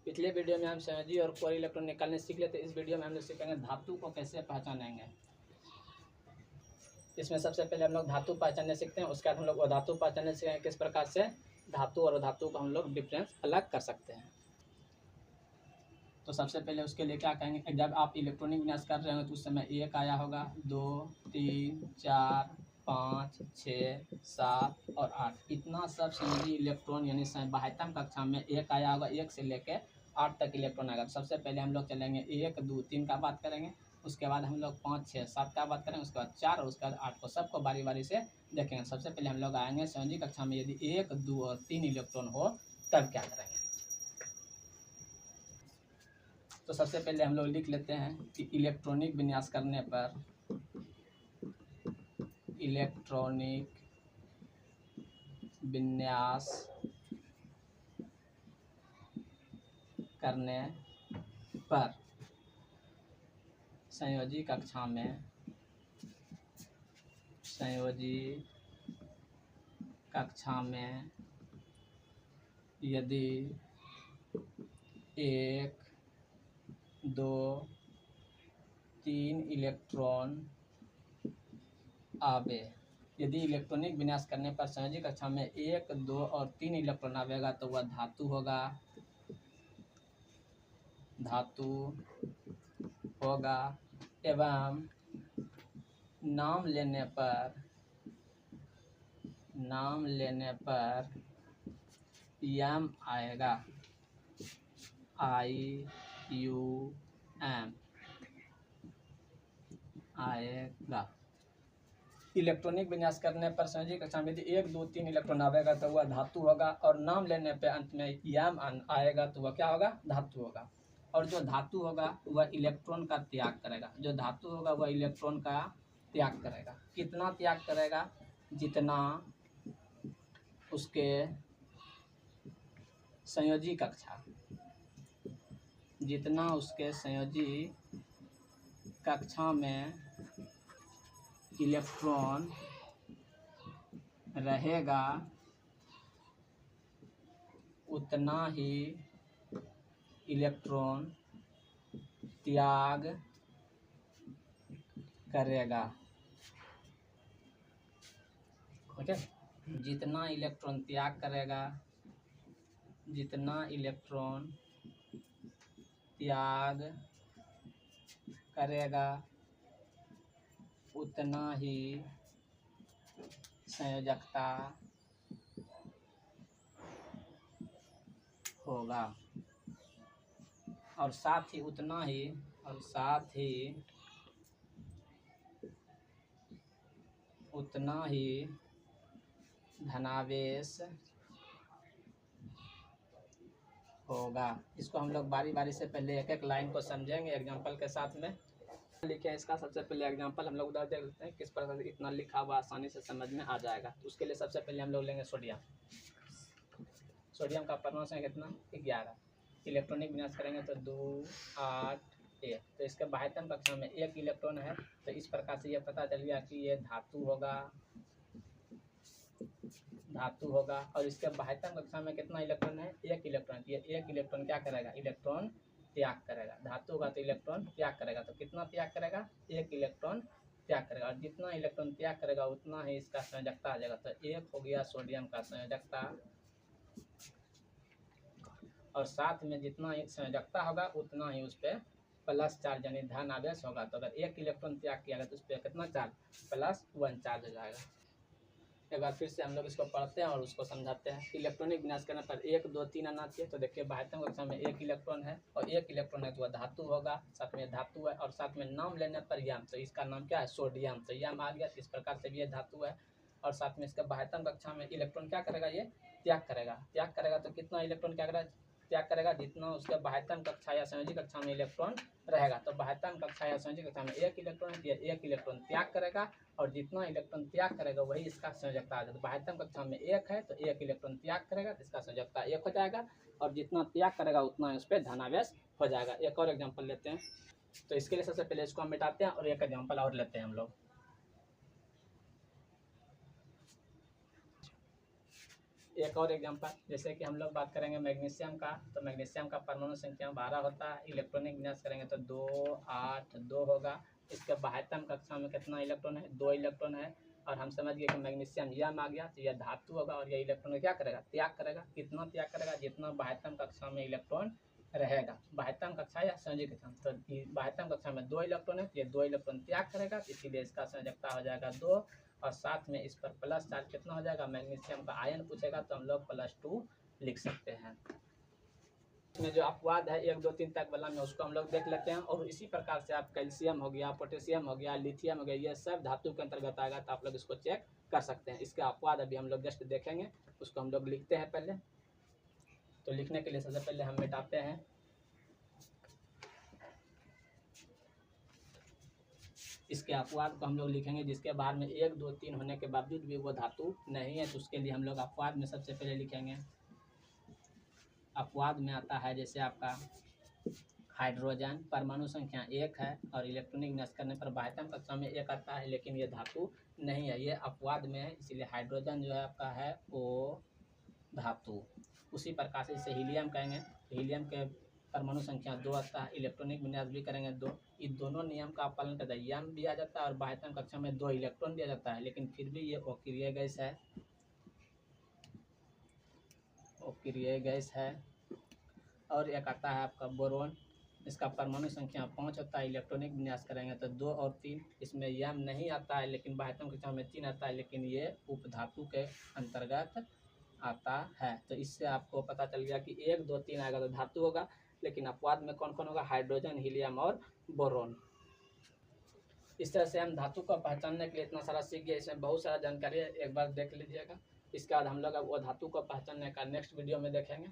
पिछले वीडियो में हम संयोजी और कोर इलेक्ट्रॉन निकालने सीख लेते। इस वीडियो में हम लोग सीखेंगे धातु को कैसे पहचानेंगे। इसमें सबसे पहले हम लोग धातु पहचानने सीखते हैं, उसके बाद हम लोग अधातु पहचानने सीखेंगे किस प्रकार से धातु और अधातु को हम लोग डिफरेंस अलग कर सकते हैं। तो सबसे पहले उसके लिए क्या कहेंगे, जब आप इलेक्ट्रॉनिक विन्यास कर रहे हो तो उस समय 1 आया होगा, 2 3 4 5 6 7 और 8 इतना सब संयोजी इलेक्ट्रॉन यानी बाह्यतम कक्षा में 1 आया होगा। 1 से लेकर 8 तक इलेक्ट्रॉन आएगा। सबसे पहले हम लोग चलेंगे 1 2 3 का बात करेंगे, उसके बाद हम लोग 5 6 7 का बात करेंगे, उसके बाद 4 और उसके बाद 8 को सबको बारी बारी से देखेंगे। सबसे पहले हम लोग आएंगे संयोजी कक्षा में यदि 1 2 और 3 इलेक्ट्रॉन हो तब क्या करेंगे। तो सबसे पहले हम लोग लिख लेते हैं कि इलेक्ट्रॉनिक विन्यास करने पर इलेक्ट्रॉनिक विन्यास करने पर संयोजी कक्षा में यदि 1 2 3 इलेक्ट्रॉन आवे, यदि इलेक्ट्रॉनिक विन्यास करने पर संयोजी कक्षा में 1 2 और 3 इलेक्ट्रॉन आवेगा तो वह धातु होगा एवं नाम लेने पर यम आएगा, IUM आएगा। इलेक्ट्रॉनिक विन्यास करने पर संयोजी कक्षा में यदि 1 2 3 इलेक्ट्रॉन आवेगा तो वह धातु होगा और नाम लेने पे अंत में यम आएगा तो वह क्या होगा, धातु होगा। और जो धातु होगा वह इलेक्ट्रॉन का त्याग करेगा। जो धातु होगा वह इलेक्ट्रॉन का त्याग करेगा। कितना त्याग करेगा, जितना उसके संयोजी कक्षा में इलेक्ट्रॉन रहेगा उतना ही इलेक्ट्रॉन त्याग करेगा। ओके, जितना इलेक्ट्रॉन त्याग करेगा उतना ही संयोजकता होगा और साथ ही उतना ही धनावेश होगा। इसको हम लोग बारी बारी से पहले एक एक लाइन को समझेंगे एग्जांपल के साथ में। लिखे इसका सबसे पहले एग्जांपल हम लोग उधर देख लेते हैं किस प्रकार से इतना लिखा हुआ आसानी से समझ में आ जाएगा। तो उसके लिए सबसे पहले हम लोग लेंगे सोडियम का परमाणु संख्या कितना, 11। इलेक्ट्रॉनिक विन्यास करेंगे तो 2 8 1। तो इसके बाह्यतम कक्षा में 1 इलेक्ट्रॉन है, तो इस प्रकार से ये पता चल गया कि ये धातु होगा। और इसके बाह्यतम कक्षा में कितना इलेक्ट्रॉन है, 1 इलेक्ट्रॉन। ये 1 इलेक्ट्रॉन क्या करेगा, इलेक्ट्रॉन त्याग करेगा। धातु होगा तो इलेक्ट्रॉन त्याग करेगा। तो कितना त्याग करेगा, 1 इलेक्ट्रॉन त्याग करेगा। और जितना इलेक्ट्रॉन त्याग करेगा उतना ही इसका संयोजकता आ जाएगा। तो 1 हो गया सोडियम का संयोजकता, और साथ में जितना ही संयोजकता होगा उतना ही उस पर प्लस चार्ज यानी धन आवेश होगा। तो अगर 1 इलेक्ट्रॉन त्याग किया गया तो उस पर कितना चार्ज, +1 चार्ज हो जाएगा। एक बार फिर से हम लोग इसको पढ़ते हैं और उसको समझाते हैं। इलेक्ट्रॉनिक विन्यास करने पर 1 2 3 आना चाहिए। तो देखिए बाह्यतम कक्षा में 1 इलेक्ट्रॉन है और 1 इलेक्ट्रॉन है तो वह धातु होगा, साथ में धातु है। और साथ में नाम लेने पर यम, तो इसका नाम क्या है, सोडियम। तो यम आ गया। इस प्रकार से ये धातु है। और साथ में इसका बाह्यतम कक्षा में इलेक्ट्रॉन क्या करेगा, ये त्याग करेगा। तो कितना इलेक्ट्रॉन क्या करेगा, त्याग करेगा, जितना उसके बाह्यतम कक्षा या संयोजी कक्षा में इलेक्ट्रॉन रहेगा। तो बाह्यतम कक्षा या संयोजी कक्षा में 1 इलेक्ट्रॉन है, 1 इलेक्ट्रॉन त्याग करेगा और जितना इलेक्ट्रॉन त्याग करेगा वही इसका संयोजकता आ जाएगा। तो बाह्यतम कक्षा में 1 है तो 1 इलेक्ट्रॉन त्याग करेगा तो इसका संयोजकता 1 हो जाएगा और जितना त्याग करेगा उतना उस पर धनावेश हो जाएगा। एक और एग्जाम्पल लेते हैं। तो इसके लिए सबसे पहले इसको हम मिटाते हैं और एक एग्जाम्पल और लेते हैं हम लोग। एक और एग्जांपल, जैसे कि हम लोग बात करेंगे मैग्नीशियम का, तो मैग्नीशियम का परमाणु संख्या 12 होता है, इलेक्ट्रॉनिक विन्यास करेंगे तो 2 8 2 होगा। इसके बाह्यतम कक्षा में कितना इलेक्ट्रॉन है, 2 इलेक्ट्रॉन है। और हम समझ गए कि मैग्नीशियम यम आ गया, तो यह धातु होगा और यह इलेक्ट्रॉन क्या करेगा, त्याग करेगा। कितना त्याग करेगा, जितना बाह्यतम कक्षा में इलेक्ट्रॉन रहेगा। बाह्यतम कक्षा या संयोजी कक्षा, तो बाह्यतम कक्षा में 2 इलेक्ट्रॉन है, तो ये 2 इलेक्ट्रॉन त्याग करेगा, इसीलिए इसका संयोजकता हो जाएगा 2। और साथ में इस पर प्लस चार्ज कितना हो जाएगा, मैग्नीशियम का आयन पूछेगा तो हम लोग +2 लिख सकते हैं। इसमें जो अपवाद है 1 2 3 तक वाला में उसको हम लोग देख लेते हैं। और इसी प्रकार से आप कैल्शियम हो गया, पोटेशियम हो गया, लिथियम हो गया, ये सब धातु के अंतर्गत आएगा, तो आप लोग इसको चेक कर सकते हैं। इसके अपवाद अभी हम लोग जस्ट देखेंगे, उसको हम लोग लिखते हैं पहले। तो लिखने के लिए सबसे पहले हम मिटाते हैं। इसके अपवाद को हम लोग लिखेंगे, जिसके बाहर में 1 2 3 होने के बावजूद भी वो धातु नहीं है, तो उसके लिए हम लोग अपवाद में सबसे पहले लिखेंगे। अपवाद में आता है जैसे आपका हाइड्रोजन, परमाणु संख्या 1 है और इलेक्ट्रॉनिक विन्यास करने पर बाह्यतम कक्षा में 1 आता है, लेकिन ये धातु नहीं है, ये अपवाद में है, इसीलिए हाइड्रोजन जो है आपका है वो धातु। उसी प्रकार से इसे हीलियम कहेंगे, हीलियम के परमाणु संख्या 2 आता है, इलेक्ट्रॉनिक विन्यास भी करेंगे 2। इन दोनों नियम का पालन करता है, यम भी आ जाता है और बाह्यतम कक्षा में 2 इलेक्ट्रॉन दिया जाता है, लेकिन फिर भी ये अक्रिय गैस है, अक्रिय गैस है। और एक आता है आपका बोरोन, इसका परमाणु संख्या 5 होता है, इलेक्ट्रॉनिक विन्यास करेंगे तो 2 और 3। इसमें यम नहीं आता है, लेकिन बाह्यतम कक्षा में 3 आता है, लेकिन ये उपधातु के अंतर्गत आता है। तो इससे आपको पता चल गया कि 1 2 3 आएगा तो धातु होगा, लेकिन अपवाद में कौन कौन होगा, हाइड्रोजन, हीलियम और बोरोन। इस तरह से हम धातु को पहचानने के लिए इतना सारा सीख गए, इसमें बहुत सारा जानकारी है, एक बार देख लीजिएगा। इसके बाद हम लोग अब वो धातु को पहचानने का नेक्स्ट वीडियो में देखेंगे।